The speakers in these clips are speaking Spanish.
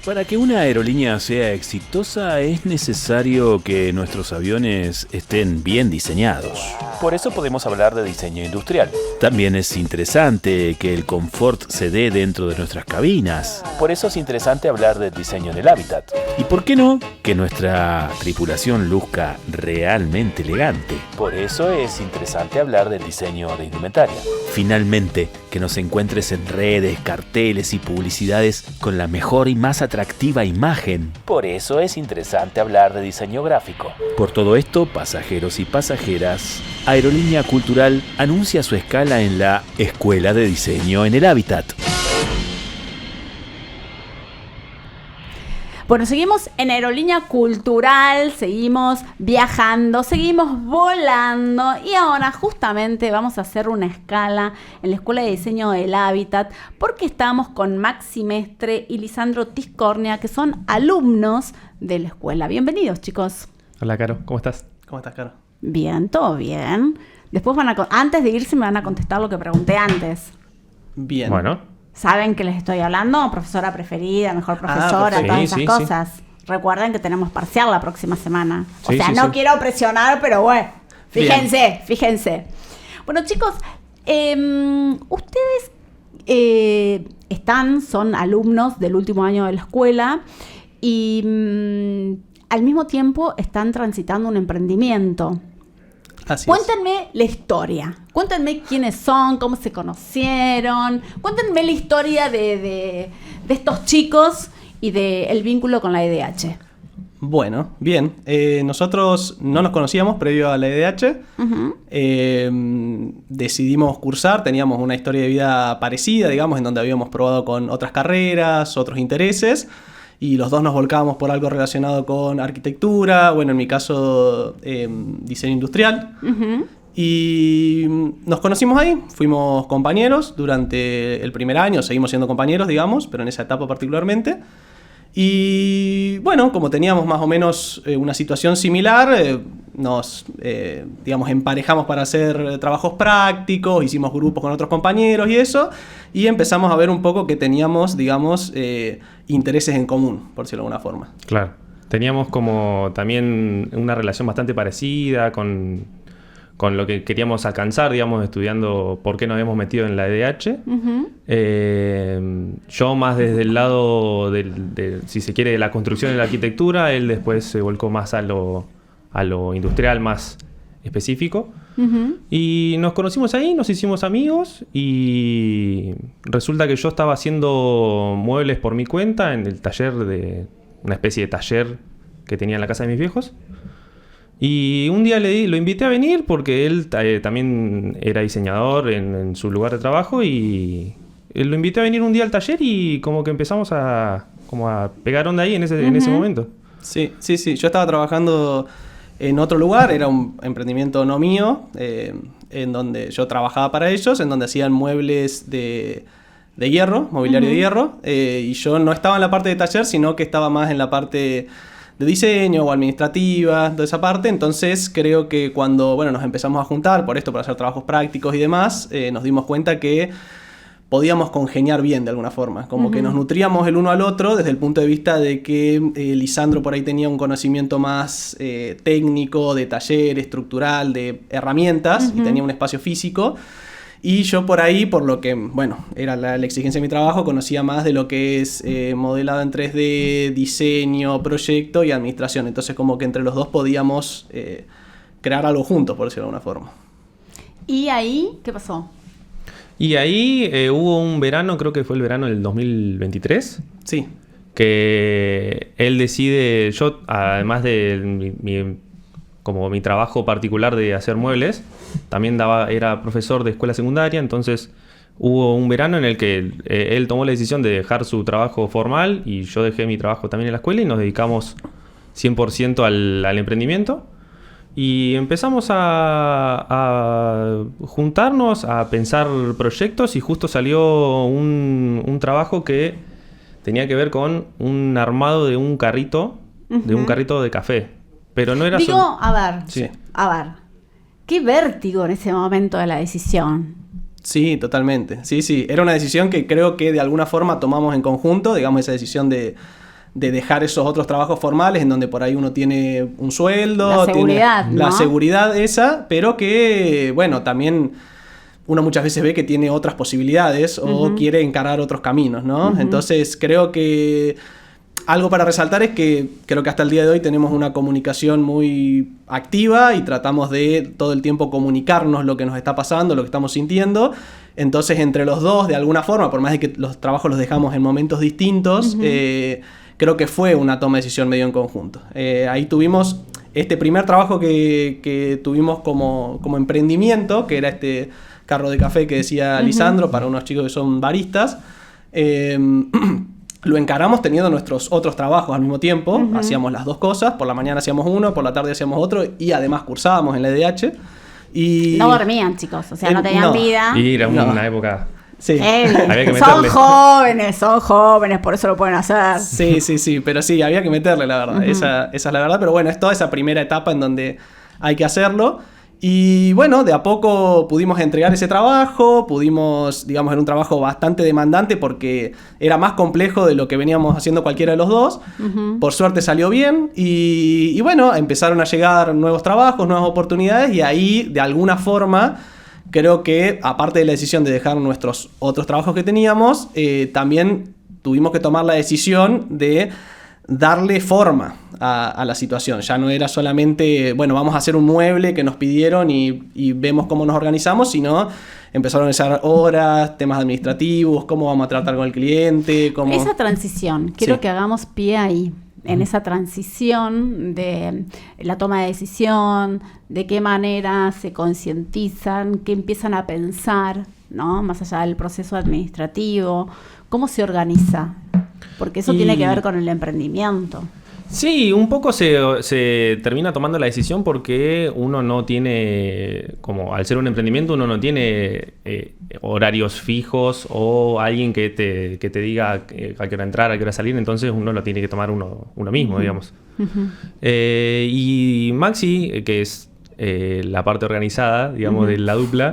Para que una aerolínea sea exitosa es necesario que nuestros aviones estén bien diseñados. Por eso podemos hablar de diseño industrial. También es interesante que el confort se dé dentro de nuestras cabinas. Por eso es interesante hablar del diseño en el hábitat. ¿Y por qué no? Que nuestra tripulación luzca realmente elegante. Por eso es interesante hablar del diseño de indumentaria. Finalmente, que nos encuentres en redes, carteles y publicidades con la mejor y más atractiva imagen. Por eso es interesante hablar de diseño gráfico. Por todo esto, pasajeros y pasajeras, Aerolínea Cultural anuncia su escala en la Escuela de Diseño en el Hábitat. Bueno, seguimos en Aerolínea Cultural, seguimos viajando, seguimos volando y ahora justamente vamos a hacer una escala en la Escuela de Diseño del Hábitat porque estamos con Maxi Mestre y Lisandro Tiscornia, que son alumnos de la escuela. Bienvenidos, chicos. Hola, Caro. ¿Cómo estás? ¿Cómo estás, Caro? Bien, todo bien. Después antes de irse me van a contestar lo que pregunté antes. Bien. Bueno. ¿Saben que les estoy hablando? Profesora preferida, mejor profesora, perfecto. todas Sí, esas sí, cosas. Sí. Recuerden que tenemos parcial la próxima semana. Sí, no quiero presionar, pero bueno, fíjense. Bueno, chicos, ustedes son alumnos del último año de la escuela y al mismo tiempo están transitando un emprendimiento. Así Cuéntenme la historia. Cuéntenme quiénes son, cómo se conocieron. Cuéntenme la historia de estos chicos y del vínculo con la EDH. Bueno, bien. Nosotros no nos conocíamos previo a la EDH. Uh-huh. Decidimos cursar, teníamos una historia de vida parecida, digamos, en donde habíamos probado con otras carreras, otros intereses. Y los dos nos volcábamos por algo relacionado con arquitectura, bueno, en mi caso, diseño industrial. Uh-huh. Y nos conocimos ahí, fuimos compañeros durante el primer año, seguimos siendo compañeros, digamos, pero en esa etapa particularmente. Y bueno, como teníamos más o menos una situación similar, nos digamos, emparejamos para hacer trabajos prácticos, hicimos grupos con otros compañeros y eso, y empezamos a ver un poco que teníamos, digamos, intereses en común, por decirlo de alguna forma. Claro. Teníamos como también una relación bastante parecida con lo que queríamos alcanzar, digamos, estudiando por qué nos habíamos metido en la EDH. Uh-huh. Yo más desde el lado si se quiere, de la construcción y la arquitectura, él después se volcó más a lo industrial, más específico. Uh-huh. Y nos conocimos ahí, nos hicimos amigos y resulta que yo estaba haciendo muebles por mi cuenta en el taller una especie de taller que tenía en la casa de mis viejos. Y un día lo invité a venir porque él también era diseñador en su lugar de trabajo y lo invité a venir un día al taller y como que empezamos a pegar onda ahí en ese momento. Sí. Yo estaba trabajando en otro lugar, era un emprendimiento no mío, en donde yo trabajaba para ellos, en donde hacían muebles de hierro, mobiliario de hierro, y yo no estaba en la parte de taller, sino que estaba más en la parte de diseño o administrativa, toda esa parte. Entonces creo que cuando nos empezamos a juntar por esto, para hacer trabajos prácticos y demás, nos dimos cuenta que podíamos congeniar bien de alguna forma, como que nos nutríamos el uno al otro desde el punto de vista de que Lisandro por ahí tenía un conocimiento más técnico, de taller, estructural, de herramientas, y tenía un espacio físico. Y yo por ahí, por lo que, era la exigencia de mi trabajo, conocía más de lo que es modelado en 3D, diseño, proyecto y administración. Entonces como que entre los dos podíamos crear algo juntos, por decirlo de alguna forma. ¿Y ahí qué pasó? Y ahí hubo un verano, creo que fue el verano del 2023. Sí. Que él decide, yo además de mi trabajo particular de hacer muebles, también era profesor de escuela secundaria, entonces hubo un verano en el que él tomó la decisión de dejar su trabajo formal y yo dejé mi trabajo también en la escuela y nos dedicamos 100% al emprendimiento y empezamos a juntarnos, a pensar proyectos y justo salió un trabajo que tenía que ver con un armado de un carrito, de un carrito de café. Pero no era Sí. A ver, qué vértigo en ese momento de la decisión. Sí, totalmente. Sí. Era una decisión que creo que de alguna forma tomamos en conjunto, digamos, esa decisión de de dejar esos otros trabajos formales en donde por ahí uno tiene un sueldo, La seguridad, tiene la ¿no? seguridad esa, pero que, bueno, también uno muchas veces ve que tiene otras posibilidades o quiere encarar otros caminos, ¿no? Entonces creo que algo para resaltar es que creo que hasta el día de hoy tenemos una comunicación muy activa y tratamos de todo el tiempo comunicarnos lo que nos está pasando, lo que estamos sintiendo. Entonces entre los dos, de alguna forma, por más de que los trabajos los dejamos en momentos distintos, creo que fue una toma de decisión medio en conjunto. Ahí tuvimos este primer trabajo que tuvimos como emprendimiento, que era este carro de café que decía Lisandro, para unos chicos que son baristas. Lo encaramos teniendo nuestros otros trabajos al mismo tiempo. Hacíamos las dos cosas, por la mañana hacíamos uno, por la tarde hacíamos otro, y además cursábamos en la EDH. Y No dormían, chicos, o sea, no tenían no. vida. Y era No. una época... sí. Había que Son meterle. jóvenes, por eso lo pueden hacer. Sí, pero sí, había que meterle, la verdad. Esa es la verdad, pero bueno, es toda esa primera etapa en donde hay que hacerlo. Y bueno, de a poco pudimos entregar ese trabajo, pudimos, digamos, era un trabajo bastante demandante porque era más complejo de lo que veníamos haciendo cualquiera de los dos. Por suerte salió bien y bueno, empezaron a llegar nuevos trabajos, nuevas oportunidades y ahí, de alguna forma, creo que, aparte de la decisión de dejar nuestros otros trabajos que teníamos, también tuvimos que tomar la decisión de darle forma a la situación. Ya no era solamente, bueno, vamos a hacer un mueble que nos pidieron y vemos cómo nos organizamos, sino empezar a organizar horas, temas administrativos, cómo vamos a tratar con el cliente, cómo... Esa transición, quiero Sí. que hagamos pie ahí, en esa transición de la toma de decisión, de qué manera se concientizan, qué empiezan a pensar, ¿no? Más allá del proceso administrativo, cómo se organiza, porque eso tiene que ver con el emprendimiento. Sí, un poco se termina tomando la decisión porque uno no tiene, como al ser un emprendimiento, uno no tiene horarios fijos o alguien que te diga a qué hora entrar, a qué hora salir, entonces uno lo tiene que tomar uno mismo, digamos. Y Maxi, que es la parte organizada, digamos, de la dupla,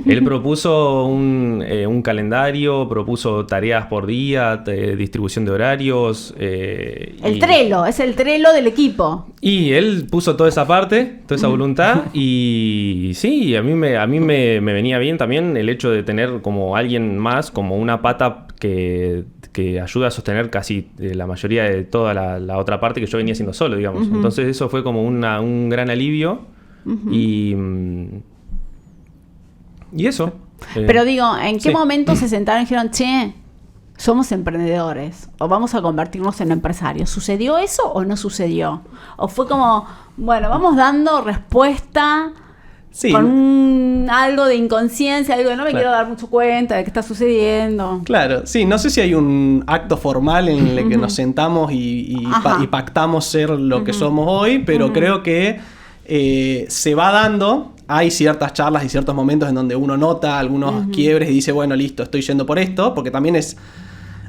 él propuso un calendario, propuso tareas por día, distribución de horarios. Trello, es el Trello del equipo. Y él puso toda esa parte, toda esa voluntad, y sí, a mí me venía bien también el hecho de tener como alguien más, como una pata que ayuda a sostener casi la mayoría de toda la otra parte que yo venía haciendo solo, digamos. Entonces eso fue como un gran alivio. Y eso. Pero digo, ¿en qué sí. momento se sentaron y dijeron, che, somos emprendedores o vamos a convertirnos en empresarios? ¿Sucedió eso o no sucedió? ¿O fue como, bueno, vamos dando respuesta Sí. con algo de inconsciencia, algo de no me Claro. quiero dar mucho cuenta de qué está sucediendo? Claro, sí, no sé si hay un acto formal en el que nos sentamos y Ajá. pactamos ser lo que somos hoy, pero creo que se va dando. Hay ciertas charlas y ciertos momentos en donde uno nota algunos quiebres y dice, bueno, listo, estoy yendo por esto, porque también es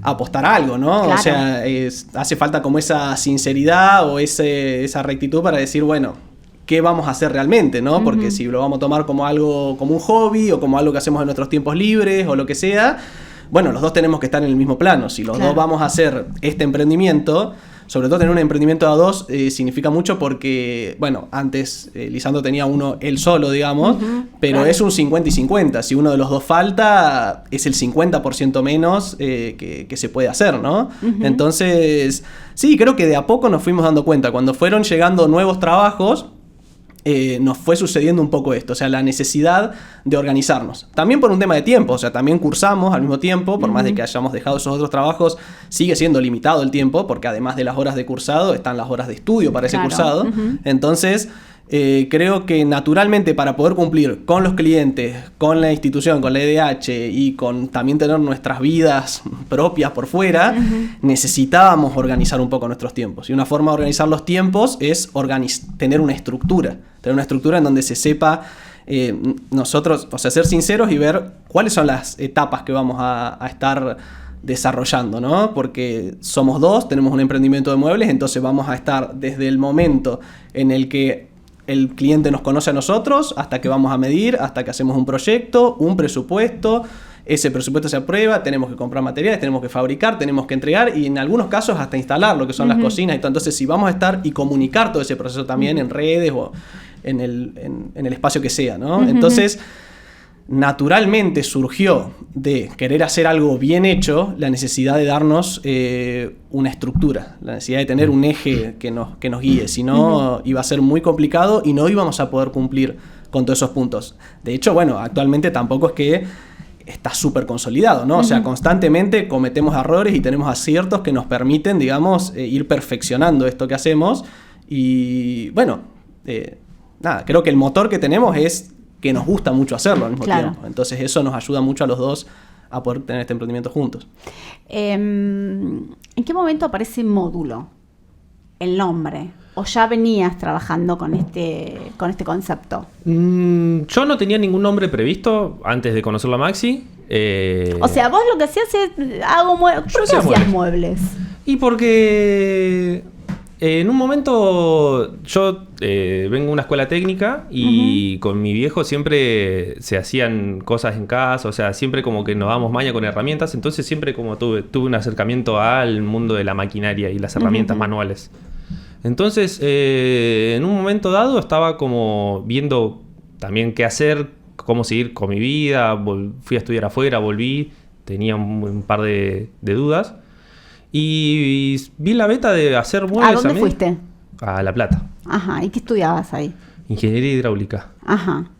apostar a algo, ¿no? Claro. O sea, hace falta como esa sinceridad o esa rectitud para decir, bueno, ¿qué vamos a hacer realmente, no? Porque si lo vamos a tomar como algo, como un hobby o como algo que hacemos en nuestros tiempos libres o lo que sea, bueno, los dos tenemos que estar en el mismo plano. Si los Claro. dos vamos a hacer este emprendimiento, sobre todo tener un emprendimiento a dos significa mucho porque, bueno, antes Lisandro tenía uno él solo, digamos, pero claro. es un 50 y 50. Si uno de los dos falta, es el 50% menos que se puede hacer, ¿no? Entonces, sí, creo que de a poco nos fuimos dando cuenta. Cuando fueron llegando nuevos trabajos, nos fue sucediendo un poco esto, o sea, la necesidad de organizarnos. También por un tema de tiempo, o sea, también cursamos al mismo tiempo, por más de que hayamos dejado esos otros trabajos, sigue siendo limitado el tiempo, porque además de las horas de cursado, están las horas de estudio para ese Claro. cursado. Entonces, creo que naturalmente para poder cumplir con los clientes, con la institución, con la EDH y con también tener nuestras vidas propias por fuera, necesitábamos organizar un poco nuestros tiempos. Y una forma de organizar los tiempos es tener una estructura en donde se sepa nosotros, o sea, ser sinceros y ver cuáles son las etapas que vamos a estar desarrollando, ¿no? Porque somos dos, tenemos un emprendimiento de muebles, entonces vamos a estar desde el momento en el que el cliente nos conoce a nosotros, hasta que vamos a medir, hasta que hacemos un proyecto, un presupuesto, ese presupuesto se aprueba, tenemos que comprar materiales, tenemos que fabricar, tenemos que entregar y en algunos casos hasta instalar lo que son las cocinas y todo. Entonces, si vamos a estar y comunicar todo ese proceso también en redes o en el espacio que sea, ¿no? Entonces, naturalmente surgió de querer hacer algo bien hecho la necesidad de darnos una estructura, la necesidad de tener un eje que nos guíe, si no iba a ser muy complicado y no íbamos a poder cumplir con todos esos puntos. De hecho, bueno, actualmente tampoco es que está súper consolidado, ¿no? O sea, constantemente cometemos errores y tenemos aciertos que nos permiten, digamos, ir perfeccionando esto que hacemos y, bueno, nada, creo que el motor que tenemos es que nos gusta mucho hacerlo al mismo tiempo. Entonces eso nos ayuda mucho a los dos a poder tener este emprendimiento juntos. ¿En qué momento aparece Módulo? El nombre. ¿O ya venías trabajando con este concepto? Yo no tenía ningún nombre previsto antes de conocerlo a Maxi. O sea, vos lo que hacías es... ¿Por qué hacías muebles? Y porque... en un momento yo vengo de una escuela técnica y con mi viejo siempre se hacían cosas en casa, o sea, siempre como que nos damos maña con herramientas, entonces siempre como tuve un acercamiento al mundo de la maquinaria y las herramientas manuales. Entonces, en un momento dado estaba como viendo también qué hacer, cómo seguir con mi vida, fui a estudiar afuera, volví, tenía un par de dudas. Y vi la beta de hacer muebles. ¿A dónde fuiste? A La Plata. Ajá. ¿Y qué estudiabas ahí? Ingeniería hidráulica. Ajá.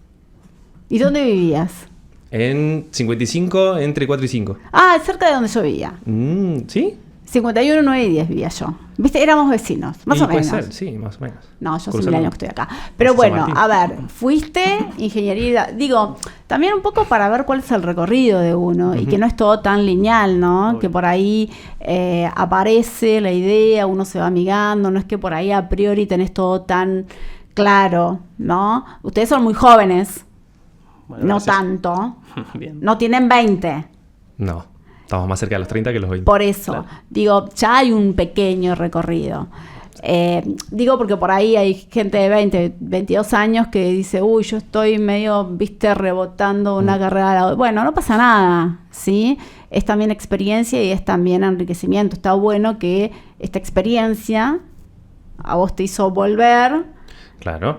¿Y dónde vivías? En 55, entre 4 y 5. Ah, cerca de donde yo vivía. ¿Sí? 51, 9 y 10 vivía yo. ¿Viste? Éramos vecinos, más o menos. Puede ser, sí, más o menos. No, yo hace 1000 años que estoy acá. Pero bueno, a ver, fuiste ingeniería... Digo, también un poco para ver cuál es el recorrido de uno y que no es todo tan lineal, ¿no? Obvio. Que por ahí aparece la idea, uno se va amigando, no es que por ahí a priori tenés todo tan claro, ¿no? Ustedes son muy jóvenes, bueno, no gracias. Tanto. Bien. No tienen 20. No. Estamos más cerca de los 30 que los 20. Por eso, claro. Digo, ya hay un pequeño recorrido. Digo porque por ahí hay gente de 20, 22 años que dice, uy, yo estoy medio, viste, rebotando una carrera. Bueno, no pasa nada, ¿sí? Es también experiencia y es también enriquecimiento. Está bueno que esta experiencia a vos te hizo volver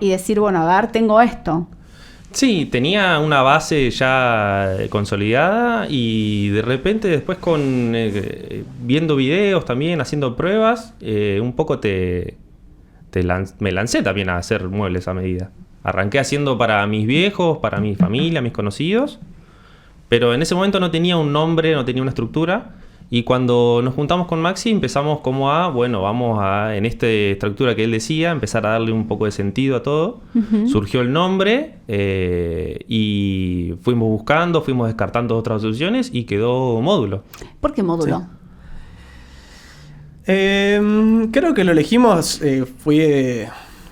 y decir, bueno, a ver, tengo esto. Sí, tenía una base ya consolidada y de repente después con viendo videos también, haciendo pruebas, un poco me lancé también a hacer muebles a medida. Arranqué haciendo para mis viejos, para mi familia, mis conocidos, pero en ese momento no tenía un nombre, no tenía una estructura. Y cuando nos juntamos con Maxi empezamos como vamos a, en esta estructura que él decía, empezar a darle un poco de sentido a todo. Surgió el nombre y fuimos buscando, fuimos descartando otras soluciones y quedó Módulo. ¿Por qué Módulo? Sí. Creo que lo elegimos,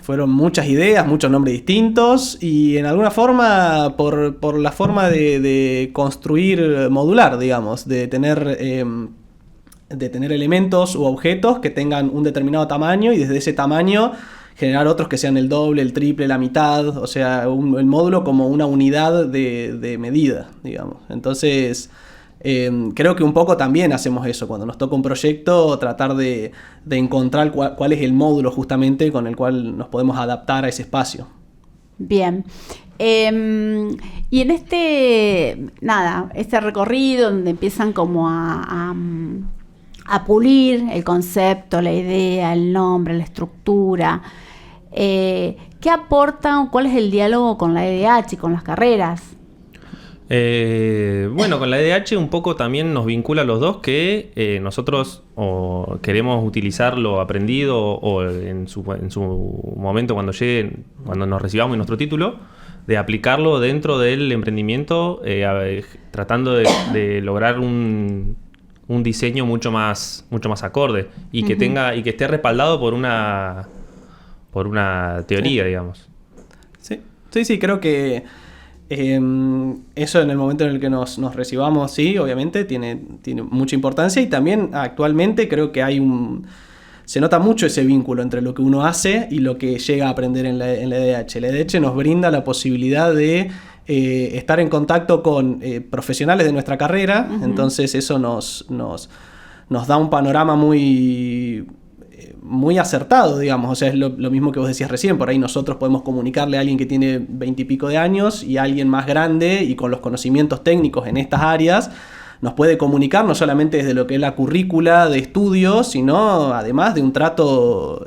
fueron muchas ideas, muchos nombres distintos y en alguna forma por la forma de construir modular, digamos, de tener elementos u objetos que tengan un determinado tamaño y desde ese tamaño generar otros que sean el doble, el triple, la mitad, o sea, el módulo como una unidad de medida, digamos. Entonces... creo que un poco también hacemos eso cuando nos toca un proyecto, tratar de encontrar cuál es el módulo justamente con el cual nos podemos adaptar a ese espacio. Bien. Y en este recorrido donde empiezan como a pulir el concepto, la idea, el nombre, la estructura, ¿qué aportan? ¿Cuál es el diálogo con la EDH y con las carreras? Bueno, con la EDH un poco también nos vincula a los dos que nosotros o queremos utilizar lo aprendido o en su momento cuando nos recibamos nuestro título, de aplicarlo dentro del emprendimiento, tratando de lograr un diseño mucho más acorde y que tenga y que esté respaldado por una teoría, digamos. Sí, creo que eso en el momento en el que nos recibamos, sí, obviamente tiene mucha importancia y también actualmente creo que se nota mucho ese vínculo entre lo que uno hace y lo que llega a aprender en la EDH. La EDH nos brinda la posibilidad de estar en contacto con profesionales de nuestra carrera. Entonces eso nos da un panorama muy acertado, digamos. O sea, es lo mismo que vos decías recién. Por ahí nosotros podemos comunicarle a alguien que tiene 20 y pico de años y a alguien más grande y con los conocimientos técnicos en estas áreas nos puede comunicar no solamente desde lo que es la currícula de estudio, sino además de un trato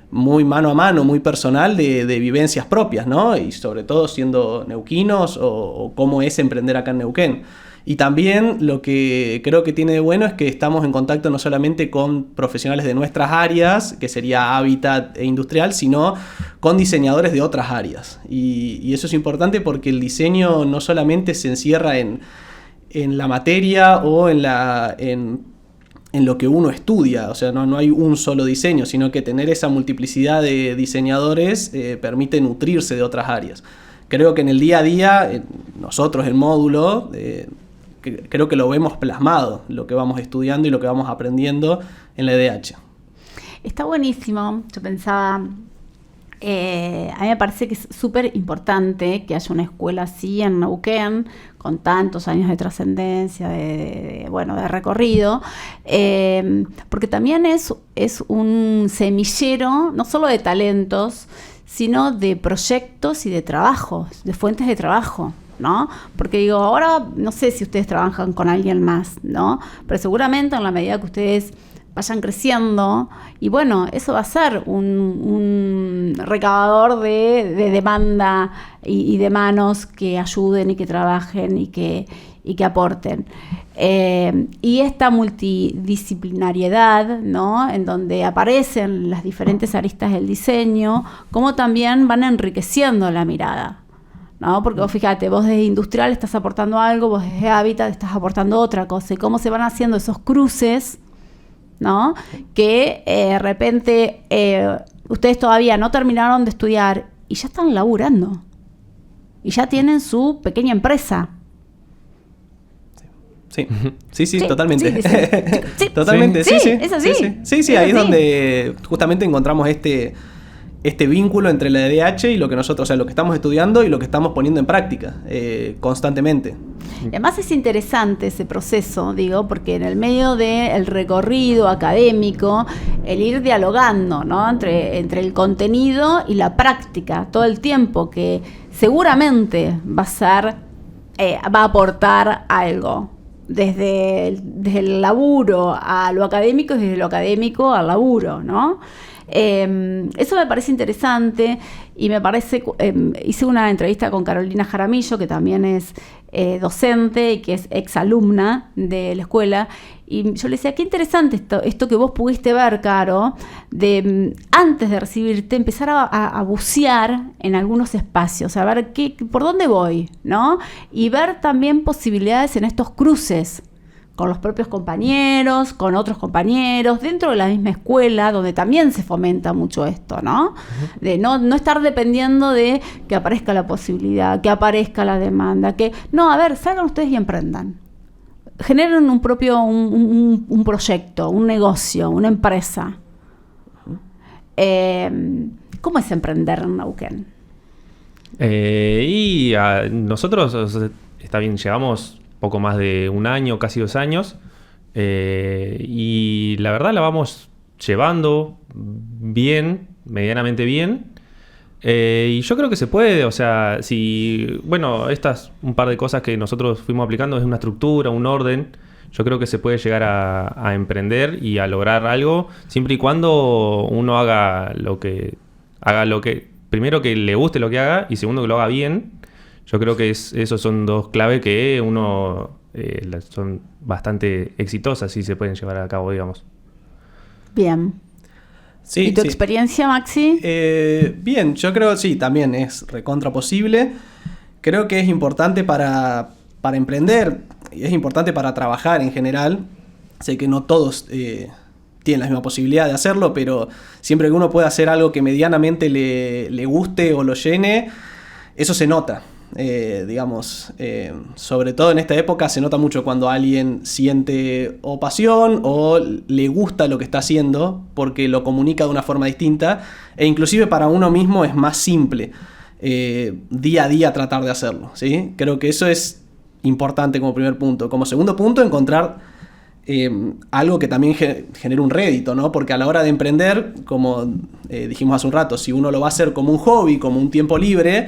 muy mano a mano, muy personal de vivencias propias, ¿no? Y sobre todo siendo neuquinos o cómo es emprender acá en Neuquén. Y también lo que creo que tiene de bueno es que estamos en contacto no solamente con profesionales de nuestras áreas, que sería hábitat e industrial, sino con diseñadores de otras áreas. Y eso es importante porque el diseño no solamente se encierra en la materia o en lo que uno estudia. O sea, no hay un solo diseño, sino que tener esa multiplicidad de diseñadores permite nutrirse de otras áreas. Creo que en el día a día, nosotros el módulo, creo que lo vemos plasmado, lo que vamos estudiando y lo que vamos aprendiendo en la EDH. Está buenísimo. Yo pensaba, a mí me parece que es súper importante que haya una escuela así en Neuquén, con tantos años de trascendencia, de recorrido, porque también es un semillero, no solo de talentos, sino de proyectos y de trabajos, de fuentes de trabajo, ¿no? Porque digo, ahora no sé si ustedes trabajan con alguien más, ¿no? Pero seguramente en la medida que ustedes vayan creciendo, y bueno, eso va a ser un recabador de demanda y de manos que ayuden y que trabajen y que aporten. Y esta multidisciplinariedad, ¿no? En donde aparecen las diferentes aristas del diseño, como también van enriqueciendo la mirada, ¿no? Porque vos fíjate, vos desde industrial estás aportando algo, vos desde hábitat estás aportando otra cosa, y cómo se van haciendo esos cruces, ¿no? Que de repente ustedes todavía no terminaron de estudiar y ya están laburando y ya tienen su pequeña empresa. Sí, totalmente. Sí. Totalmente, sí. Es así. Sí, ahí es donde justamente encontramos este vínculo entre la EDH y lo que nosotros, o sea, lo que estamos estudiando y lo que estamos poniendo en práctica constantemente. Y además es interesante ese proceso, digo, porque en el medio del recorrido académico, el ir dialogando, ¿no? entre el contenido y la práctica, todo el tiempo, que seguramente va a aportar algo. Desde el laburo a lo académico y desde lo académico al laburo, ¿no? Eso me parece interesante y me parece, hice una entrevista con Carolina Jaramillo, que también es docente y que es exalumna de la escuela, y yo le decía, qué interesante esto que vos pudiste ver, Caro, de antes de recibirte empezar a bucear en algunos espacios, a ver por dónde voy, ¿no? Y ver también posibilidades en estos cruces con los propios compañeros, con otros compañeros, dentro de la misma escuela, donde también se fomenta mucho esto, ¿no? Uh-huh. De no estar dependiendo de que aparezca la posibilidad, que aparezca la demanda, salgan ustedes y emprendan. Generen un proyecto, un negocio, una empresa. ¿Cómo es emprender en Neuquén? Nosotros, está bien, llevamos poco más de un año, casi 2 años, y la verdad la vamos llevando bien, medianamente bien, y yo creo que se puede, o sea, estas un par de cosas que nosotros fuimos aplicando es una estructura, un orden. Yo creo que se puede llegar a emprender y a lograr algo, siempre y cuando uno haga lo que primero que le guste lo que haga, y segundo que lo haga bien. Yo creo que esos son 2 claves que son bastante exitosas y se pueden llevar a cabo, digamos. Bien. Sí, ¿Y tu experiencia, Maxi? Bien, yo creo sí, también es recontra posible. Creo que es importante para emprender, y es importante para trabajar en general. Sé que no todos tienen la misma posibilidad de hacerlo, pero siempre que uno pueda hacer algo que medianamente le guste o lo llene, eso se nota. Sobre todo en esta época se nota mucho cuando alguien siente o pasión o le gusta lo que está haciendo porque lo comunica de una forma distinta, e inclusive para uno mismo es más simple día a día tratar de hacerlo, ¿sí? Creo que eso es importante como primer punto. Como segundo punto, encontrar algo que también genere un rédito, ¿no? Porque a la hora de emprender, como dijimos hace un rato, si uno lo va a hacer como un hobby, como un tiempo libre,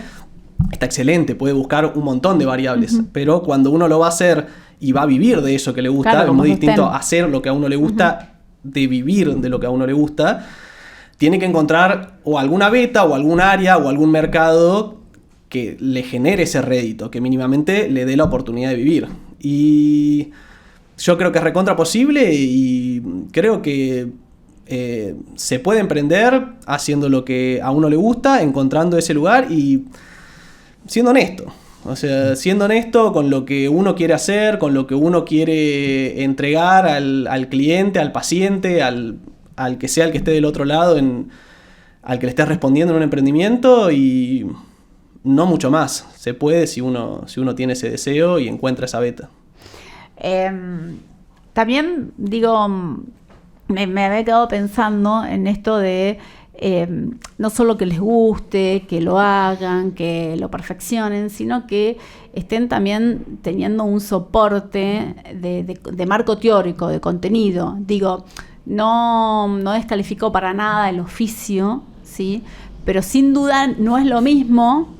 está excelente, puede buscar un montón de variables. Pero cuando uno lo va a hacer y va a vivir de eso que le gusta, claro, es muy distinto sostén. hacer lo que a uno le gusta, de vivir de lo que a uno le gusta. Tiene que encontrar o alguna beta o algún área o algún mercado que le genere ese rédito, que mínimamente le dé la oportunidad de vivir. Y yo creo que es recontra posible y creo que se puede emprender haciendo lo que a uno le gusta, encontrando ese lugar y siendo honesto. O sea, siendo honesto con lo que uno quiere hacer, con lo que uno quiere entregar al cliente, al paciente, al que sea el que esté del otro lado, al que le estés respondiendo en un emprendimiento, y no mucho más. Se puede si uno tiene ese deseo y encuentra esa beta. También digo, me había quedado pensando en esto de no solo que les guste, que lo hagan, que lo perfeccionen, sino que estén también teniendo un soporte de marco teórico, de contenido. Digo, no descalifico para nada el oficio, ¿sí? Pero sin duda no es lo mismo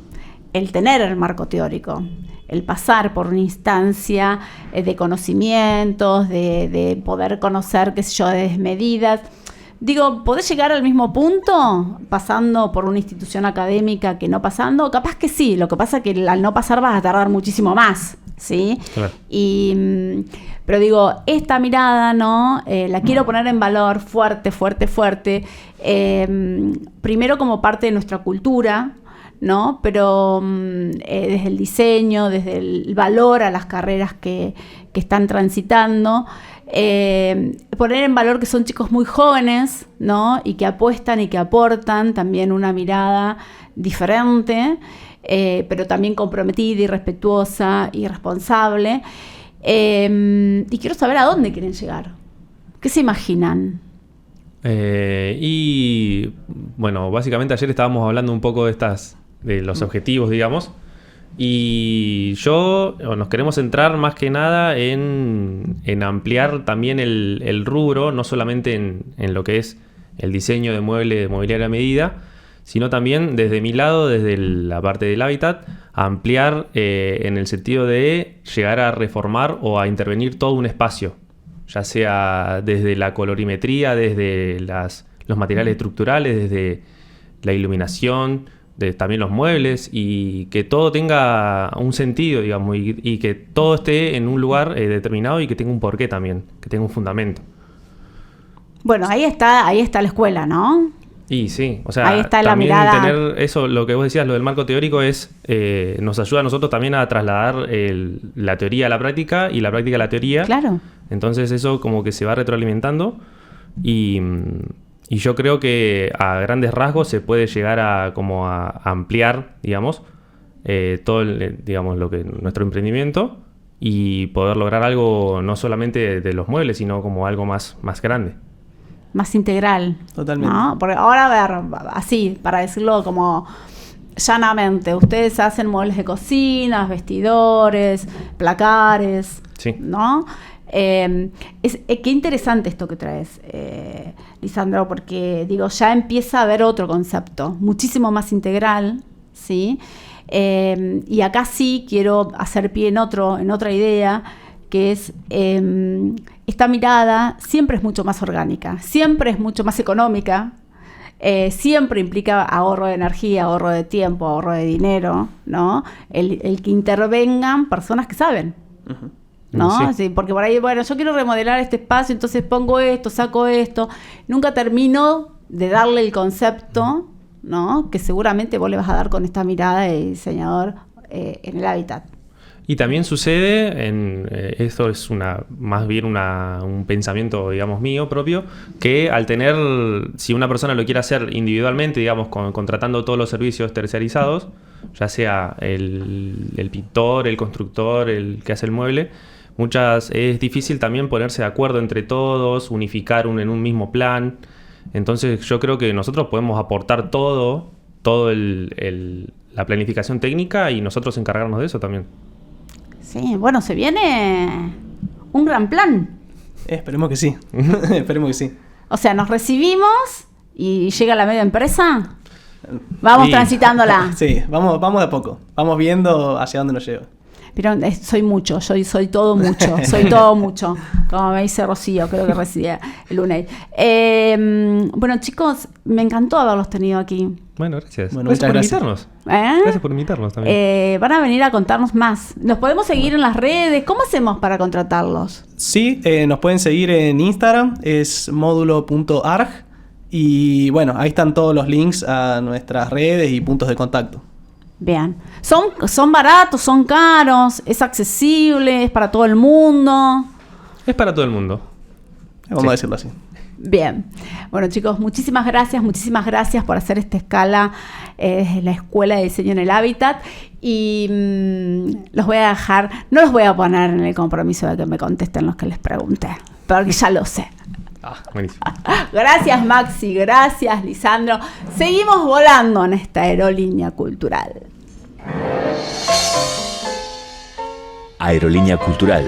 el tener el marco teórico, el pasar por una instancia de conocimientos, de poder conocer, qué sé yo, de desmedidas. Digo, ¿podés llegar al mismo punto pasando por una institución académica que no pasando? Capaz que sí, lo que pasa es que al no pasar vas a tardar muchísimo más, ¿sí? Claro. Pero digo, esta mirada, ¿no? La quiero poner en valor fuerte. Primero como parte de nuestra cultura, ¿no? Pero desde el diseño, desde el valor a las carreras que están transitando, poner en valor que son chicos muy jóvenes, ¿no? Y que apuestan y que aportan también una mirada diferente, pero también comprometida y respetuosa y responsable. Y quiero saber a dónde quieren llegar. ¿Qué se imaginan? Y bueno, básicamente ayer estábamos hablando un poco de los objetivos, digamos. Y nos queremos centrar más que nada en ampliar también el rubro, no solamente en lo que es el diseño de muebles de mobiliario a medida, sino también desde mi lado, desde la parte del hábitat, ampliar en el sentido de llegar a reformar o a intervenir todo un espacio, ya sea desde la colorimetría, desde los materiales estructurales, desde la iluminación, también los muebles, y que todo tenga un sentido, digamos, y que todo esté en un lugar determinado y que tenga un porqué también, que tenga un fundamento. Bueno, ahí está la escuela, ¿no? Y sí, o sea, ahí está también la mirada. tener eso, lo que vos decías, lo del marco teórico nos ayuda a nosotros también a trasladar la teoría a la práctica y la práctica a la teoría. Claro. Entonces eso como que se va retroalimentando y yo creo que a grandes rasgos se puede llegar a ampliar, digamos, todo digamos, lo que nuestro emprendimiento, y poder lograr algo no solamente de los muebles, sino como algo más grande. Más integral. Totalmente. ¿No? Porque ahora, a ver, así, para decirlo como llanamente, ustedes hacen muebles de cocinas, vestidores, placares, Sí. ¿no? Qué interesante esto que traes, Lisandro, porque digo, ya empieza a haber otro concepto, muchísimo más integral, ¿sí? Y acá sí quiero hacer pie en otra idea, que es esta mirada siempre es mucho más orgánica, siempre es mucho más económica, siempre implica ahorro de energía, ahorro de tiempo, ahorro de dinero, ¿no? El que intervengan personas que saben. Uh-huh. ¿No? Sí. Sí, porque por ahí, bueno, yo quiero remodelar este espacio, entonces pongo esto, saco esto. Nunca termino de darle el concepto, ¿no? Que seguramente vos le vas a dar con esta mirada de diseñador en el hábitat. Y también sucede, esto es más bien un pensamiento, digamos, mío propio, que al tener, si una persona lo quiere hacer individualmente, digamos, contratando todos los servicios terciarizados, ya sea el pintor, el constructor, el que hace el mueble, es difícil también ponerse de acuerdo entre todos, unificar en un mismo plan. Entonces yo creo que nosotros podemos aportar todo la planificación técnica y nosotros encargarnos de eso también. Sí, bueno, se viene un gran plan. Esperemos que sí. Esperemos que sí. O sea, nos recibimos y llega la media empresa. Vamos Sí. transitándola. Sí, vamos de a poco. Vamos viendo hacia dónde nos lleva. Pero soy mucho, soy todo mucho, soy todo mucho. Como me dice Rocío, creo que residía el lunes. Bueno, chicos, me encantó haberlos tenido aquí. Bueno, gracias. Bueno, Gracias por muchas invitarnos. ¿Eh? Gracias por invitarnos también. Van a venir a contarnos más. ¿Nos podemos seguir en las redes? ¿Cómo hacemos para contratarlos? Sí, nos pueden seguir en Instagram, es módulo.arg. Y bueno, ahí están todos los links a nuestras redes y puntos de contacto. Vean, son baratos, son caros, es accesible, es para todo el mundo. Es para todo el mundo. Vamos a decirlo así. Bien, bueno chicos, muchísimas gracias por hacer esta escala de la Escuela de Diseño en el Hábitat y los voy a dejar, no los voy a poner en el compromiso de que me contesten los que les pregunté, porque ya lo sé. Buenísimo. Gracias Maxi, gracias Lisandro. Seguimos volando en esta aerolínea cultural. Aerolínea Cultural.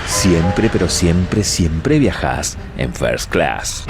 Siempre, pero siempre, siempre viajas en First Class.